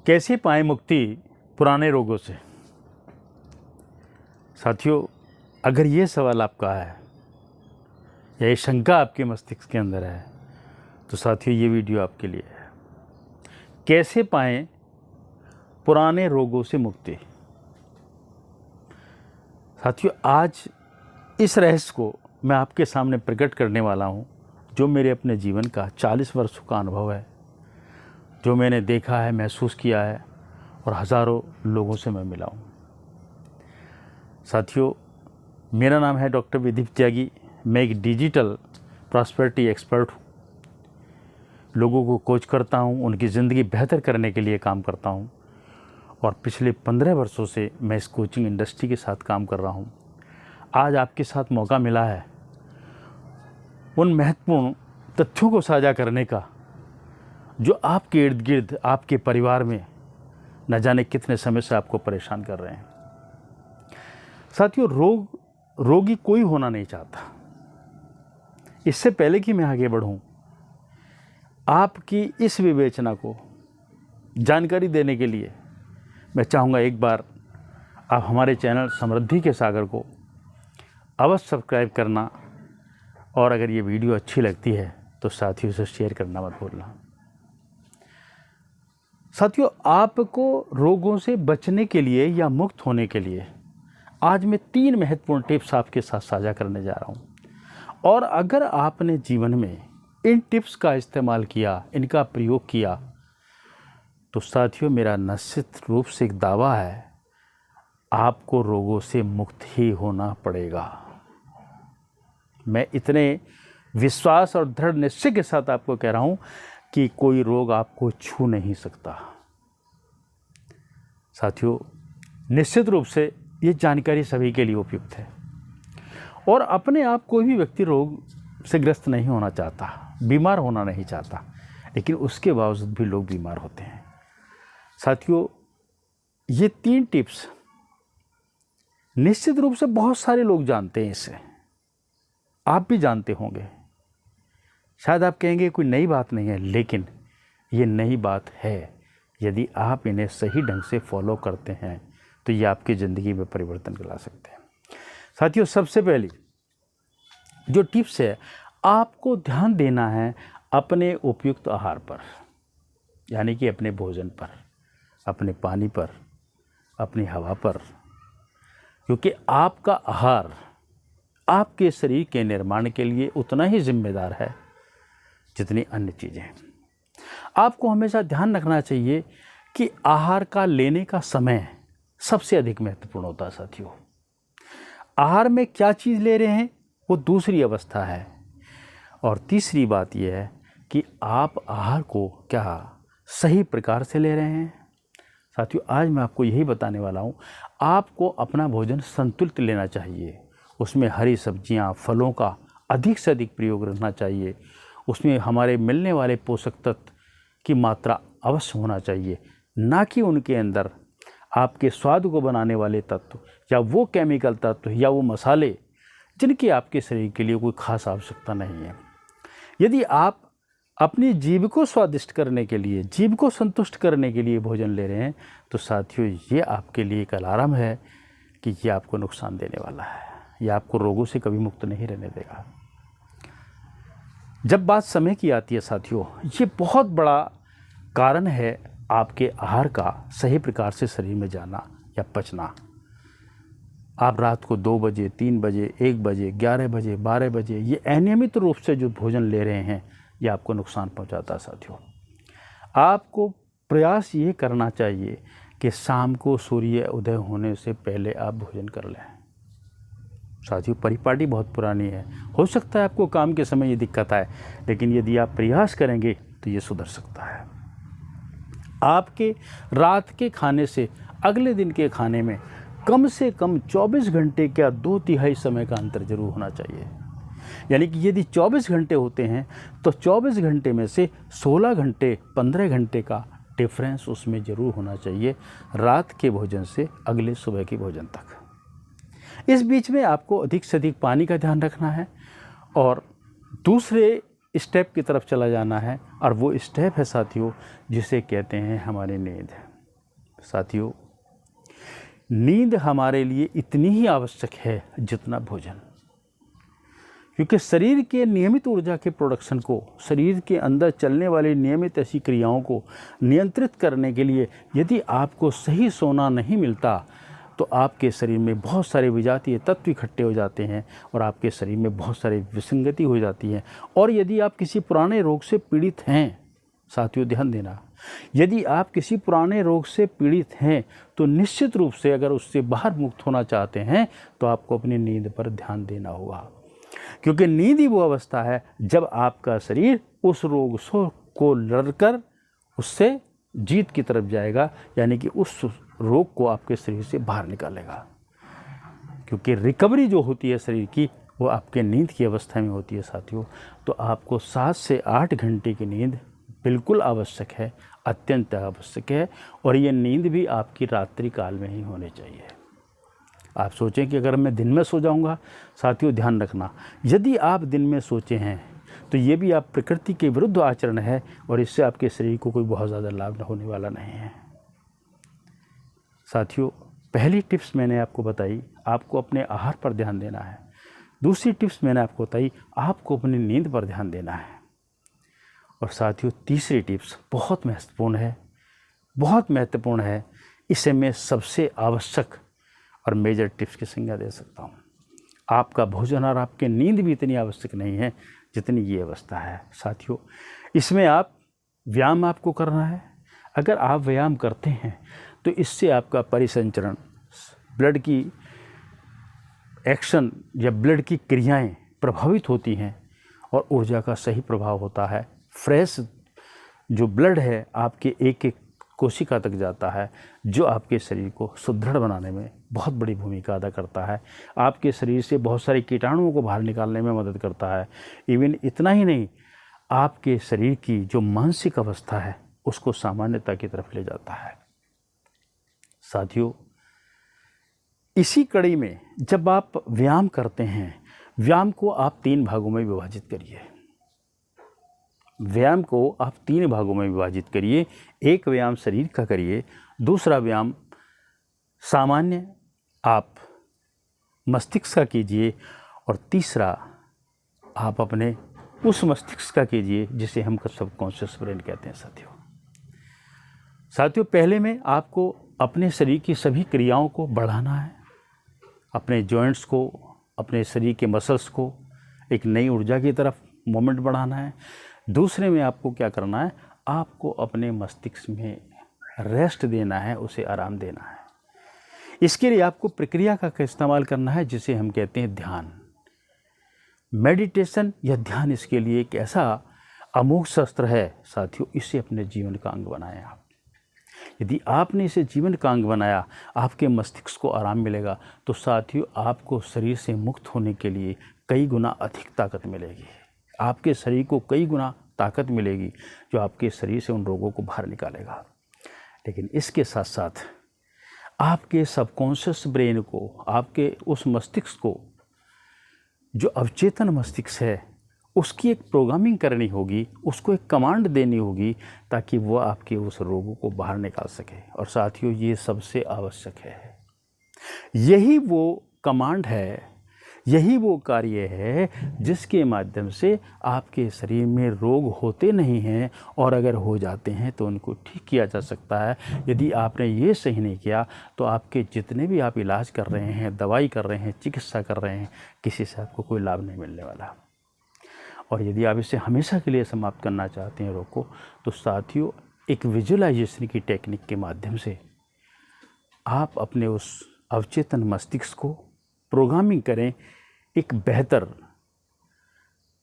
कैसे पाएं मुक्ति पुराने रोगों से। साथियों, अगर ये सवाल आपका है या ये शंका आपके मस्तिष्क के अंदर है तो साथियों ये वीडियो आपके लिए है। कैसे पाएं पुराने रोगों से मुक्ति। साथियों, आज इस रहस्य को मैं आपके सामने प्रकट करने वाला हूँ, जो मेरे अपने जीवन का 40 वर्षों का अनुभव है, जो मैंने देखा है, महसूस किया है और हज़ारों लोगों से मैं मिला हूँ। साथियों, मेरा नाम है डॉक्टर विदीप त्यागी। मैं एक डिजिटल प्रॉस्पेरिटी एक्सपर्ट हूँ। लोगों को कोच करता हूँ, उनकी ज़िंदगी बेहतर करने के लिए काम करता हूँ और पिछले 15 वर्षों से मैं इस कोचिंग इंडस्ट्री के साथ काम कर रहा हूँ। आज आपके साथ मौका मिला है उन महत्वपूर्ण तथ्यों को साझा करने का जो आपके इर्द गिर्द, आपके परिवार में न जाने कितने समय से आपको परेशान कर रहे हैं। साथियों, रोगी कोई होना नहीं चाहता। इससे पहले कि मैं आगे बढ़ूं, आपकी इस विवेचना को जानकारी देने के लिए मैं चाहूँगा एक बार आप हमारे चैनल समृद्धि के सागर को अवश्य सब्सक्राइब करना और अगर ये वीडियो अच्छी लगती है तो साथियों से शेयर करना मत भूलना। साथियों, आपको रोगों से बचने के लिए या मुक्त होने के लिए आज मैं 3 महत्वपूर्ण टिप्स आपके साथ साझा करने जा रहा हूँ। और अगर आपने जीवन में इन टिप्स का इस्तेमाल किया, इनका प्रयोग किया, तो साथियों मेरा निश्चित रूप से एक दावा है, आपको रोगों से मुक्त ही होना पड़ेगा। मैं इतने विश्वास और दृढ़ निश्चय के साथ आपको कह रहा हूँ कि कोई रोग आपको छू नहीं सकता। साथियों, निश्चित रूप से ये जानकारी सभी के लिए उपयुक्त है और अपने आप कोई भी व्यक्ति रोग से ग्रस्त नहीं होना चाहता, बीमार होना नहीं चाहता, लेकिन उसके बावजूद भी लोग बीमार होते हैं। साथियों, ये 3 टिप्स निश्चित रूप से बहुत सारे लोग जानते हैं, इसे आप भी जानते होंगे। शायद आप कहेंगे कोई नई बात नहीं है, लेकिन ये नई बात है। यदि आप इन्हें सही ढंग से फॉलो करते हैं तो ये आपकी ज़िंदगी में परिवर्तन ला सकते हैं। साथियों, सबसे पहली जो टिप्स है, आपको ध्यान देना है अपने उपयुक्त आहार पर, यानी कि अपने भोजन पर, अपने पानी पर, अपनी हवा पर, क्योंकि आपका आहार आपके शरीर के निर्माण के लिए उतना ही जिम्मेदार है जितनी अन्य चीज़ें। आपको हमेशा ध्यान रखना चाहिए कि आहार का लेने का समय सबसे अधिक महत्वपूर्ण होता है। साथियों, आहार में क्या चीज़ ले रहे हैं वो दूसरी अवस्था है, और तीसरी बात यह है कि आप आहार को क्या सही प्रकार से ले रहे हैं। साथियों, आज मैं आपको यही बताने वाला हूँ। आपको अपना भोजन संतुलित लेना चाहिए। उसमें हरी सब्जियाँ, फलों का अधिक से अधिक प्रयोग रखना चाहिए। उसमें हमारे मिलने वाले पोषक तत्व की मात्रा अवश्य होना चाहिए, ना कि उनके अंदर आपके स्वाद को बनाने वाले तत्व या वो केमिकल तत्व या वो मसाले जिनकी आपके शरीर के लिए कोई खास आवश्यकता नहीं है। यदि आप अपनी जीभ को स्वादिष्ट करने के लिए, जीभ को संतुष्ट करने के लिए भोजन ले रहे हैं, तो साथियों ये आपके लिए एक अलार्म है कि ये आपको नुकसान देने वाला है। ये आपको रोगों से कभी मुक्त नहीं रहने देगा। जब बात समय की आती है साथियों, ये बहुत बड़ा कारण है आपके आहार का सही प्रकार से शरीर में जाना या पचना। आप रात को 2 बजे, 3 बजे, 1 बजे, 11 बजे, 12 बजे ये अनियमित रूप से जो भोजन ले रहे हैं, ये आपको नुकसान पहुंचाता है। साथियों, आपको प्रयास ये करना चाहिए कि शाम को सूर्य उदय होने से पहले आप भोजन कर लें। साथियों, परिपाटी बहुत पुरानी है। हो सकता है आपको काम के समय ये दिक्कत आए, लेकिन यदि आप प्रयास करेंगे तो ये सुधर सकता है। आपके रात के खाने से अगले दिन के खाने में कम से कम 24 घंटे का 2/3 समय का अंतर जरूर होना चाहिए। यानी कि यदि 24 घंटे होते हैं तो 24 घंटे में से 16 घंटे, 15 घंटे का डिफरेंस उसमें ज़रूर होना चाहिए, रात के भोजन से अगले सुबह के भोजन तक। इस बीच में आपको अधिक से अधिक पानी का ध्यान रखना है और दूसरे स्टेप की तरफ चला जाना है, और वो स्टेप है साथियों जिसे कहते हैं हमारी नींद। साथियों, नींद हमारे लिए इतनी ही आवश्यक है जितना भोजन, क्योंकि शरीर के नियमित ऊर्जा के प्रोडक्शन को, शरीर के अंदर चलने वाली नियमित ऐसी क्रियाओं को नियंत्रित करने के लिए यदि आपको सही सोना नहीं मिलता तो आपके शरीर में बहुत सारे विजातीय तत्व इकट्ठे हो जाते हैं और आपके शरीर में बहुत सारी विसंगति हो जाती है। और यदि आप किसी पुराने रोग से पीड़ित हैं, साथियों ध्यान देना, यदि आप किसी पुराने रोग से पीड़ित हैं तो निश्चित रूप से अगर उससे बाहर मुक्त होना चाहते हैं तो आपको अपनी नींद पर ध्यान देना होगा, क्योंकि नींद ही वो अवस्था है जब आपका शरीर उस रोग को लड़कर उससे जीत की तरफ जाएगा, यानी कि उस रोग को आपके शरीर से बाहर निकालेगा। क्योंकि रिकवरी जो होती है शरीर की वो आपके नींद की अवस्था में होती है साथियों। तो आपको 7 से 8 घंटे की नींद बिल्कुल आवश्यक है, अत्यंत आवश्यक है। और ये नींद भी आपकी रात्रि काल में ही होनी चाहिए। आप सोचें कि अगर मैं दिन में सो जाऊंगा, साथियों ध्यान रखना, यदि आप दिन में सोचे हैं तो ये भी आप प्रकृति के विरुद्ध आचरण है और इससे आपके शरीर को कोई बहुत ज़्यादा लाभ होने वाला नहीं है। साथियों, पहली टिप्स मैंने आपको बताई, आपको अपने आहार पर ध्यान देना है। दूसरी टिप्स मैंने आपको बताई, आपको अपनी नींद पर ध्यान देना है। और साथियों, तीसरी टिप्स बहुत महत्वपूर्ण है, बहुत महत्वपूर्ण है। इसे मैं सबसे आवश्यक और मेजर टिप्स की संज्ञा दे सकता हूँ। आपका भोजन और आपकी नींद भी इतनी आवश्यक नहीं है जितनी ये अवस्था है। साथियों, इसमें आप व्यायाम आपको करना है। अगर आप व्यायाम करते हैं तो इससे आपका परिसंचरण, ब्लड की एक्शन या ब्लड की क्रियाएं प्रभावित होती हैं और ऊर्जा का सही प्रभाव होता है। फ्रेश जो ब्लड है आपके एक एक कोशिका तक जाता है, जो आपके शरीर को सुदृढ़ बनाने में बहुत बड़ी भूमिका अदा करता है। आपके शरीर से बहुत सारे कीटाणुओं को बाहर निकालने में मदद करता है। इवन इतना ही नहीं, आपके शरीर की जो मानसिक अवस्था है उसको सामान्यता की तरफ ले जाता है। साथियों, इसी कड़ी में जब आप व्यायाम करते हैं, व्यायाम को आप 3 भागों में विभाजित करिए। व्यायाम को आप 3 भागों में विभाजित करिए। एक व्यायाम शरीर का करिए, दूसरा व्यायाम सामान्य आप मस्तिष्क का कीजिए और तीसरा आप अपने उस मस्तिष्क का कीजिए जिसे हम सबकॉन्शियस ब्रेन कहते हैं। साथियों, पहले में आपको अपने शरीर की सभी क्रियाओं को बढ़ाना है, अपने जॉइंट्स को, अपने शरीर के मसल्स को एक नई ऊर्जा की तरफ मोमेंट बढ़ाना है। दूसरे में आपको क्या करना है, आपको अपने मस्तिष्क में रेस्ट देना है, उसे आराम देना है। इसके लिए आपको प्रक्रिया का इस्तेमाल करना है जिसे हम कहते हैं ध्यान। मेडिटेशन या ध्यान इसके लिए एक ऐसा अमोघ शस्त्र है साथियों, इसे अपने जीवन का अंग बनाएं आप। यदि आपने इसे जीवन का अंग बनाया, आपके मस्तिष्क को आराम मिलेगा, तो साथियों आपको शरीर से मुक्त होने के लिए कई गुना अधिक ताकत मिलेगी। आपके शरीर को कई गुना ताकत मिलेगी जो आपके शरीर से उन रोगों को बाहर निकालेगा। लेकिन इसके साथ साथ आपके सबकॉन्शियस ब्रेन को, आपके उस मस्तिष्क को, जो अवचेतन मस्तिष्क है, उसकी एक प्रोग्रामिंग करनी होगी, उसको एक कमांड देनी होगी ताकि वो आपके उस रोगों को बाहर निकाल सके। और साथियों, ये सबसे आवश्यक है। यही वो कमांड है, यही वो कार्य है जिसके माध्यम से आपके शरीर में रोग होते नहीं हैं और अगर हो जाते हैं तो उनको ठीक किया जा सकता है। यदि आपने ये सही नहीं किया तो आपके जितने भी आप इलाज कर रहे हैं, दवाई कर रहे हैं, चिकित्सा कर रहे हैं, किसी से आपको कोई लाभ नहीं मिलने वाला। और यदि आप इसे हमेशा के लिए समाप्त करना चाहते हैं रोग को, तो साथियों एक विजुअलाइजेशन की टेक्निक के माध्यम से आप अपने उस अवचेतन मस्तिष्क को प्रोग्रामिंग करें, एक बेहतर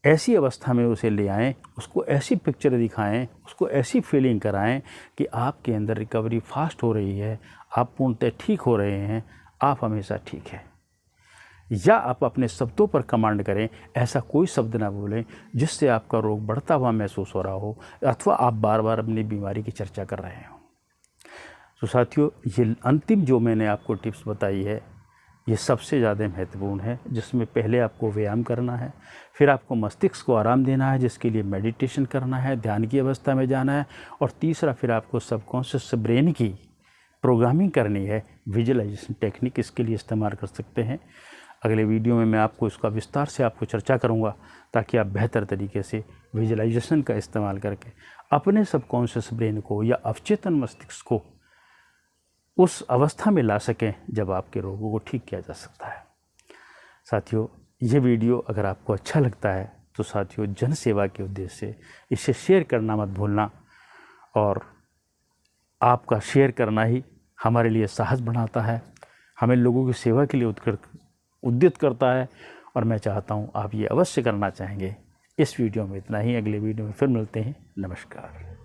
ऐसी अवस्था में उसे ले आएं, उसको ऐसी पिक्चर दिखाएं, उसको ऐसी फीलिंग कराएं कि आपके अंदर रिकवरी फास्ट हो रही है, आप पूर्णतः ठीक हो रहे हैं, आप हमेशा ठीक हैं। या आप अपने शब्दों पर कमांड करें, ऐसा कोई शब्द ना बोलें जिससे आपका रोग बढ़ता हुआ महसूस हो रहा हो अथवा आप बार बार अपनी बीमारी की चर्चा कर रहे हो। तो साथियों, ये अंतिम जो मैंने आपको टिप्स बताई है, ये सबसे ज़्यादा महत्वपूर्ण है, जिसमें पहले आपको व्यायाम करना है, फिर आपको मस्तिष्क को आराम देना है जिसके लिए मेडिटेशन करना है, ध्यान की अवस्था में जाना है, और तीसरा फिर आपको सबकॉन्शियस ब्रेन की प्रोग्रामिंग करनी है, विजुअलाइजेशन टेक्निक इसके लिए इस्तेमाल कर सकते हैं। अगले वीडियो में मैं आपको इसका विस्तार से आपको चर्चा करूंगा, ताकि आप बेहतर तरीके से विजुअलाइजेशन का इस्तेमाल करके अपने सबकॉन्शियस ब्रेन को या अवचेतन मस्तिष्क को उस अवस्था में ला सकें जब आपके रोगों को ठीक किया जा सकता है। साथियों, ये वीडियो अगर आपको अच्छा लगता है तो साथियों, जन सेवा के उद्देश्य से इसे शेयर करना मत भूलना, और आपका शेयर करना ही हमारे लिए साहस बढ़ाता है, हमें लोगों की सेवा के लिए उद्युक्त करता है, और मैं चाहता हूँ आप ये अवश्य करना चाहेंगे। इस वीडियो में इतना ही, अगले वीडियो में फिर मिलते हैं। नमस्कार।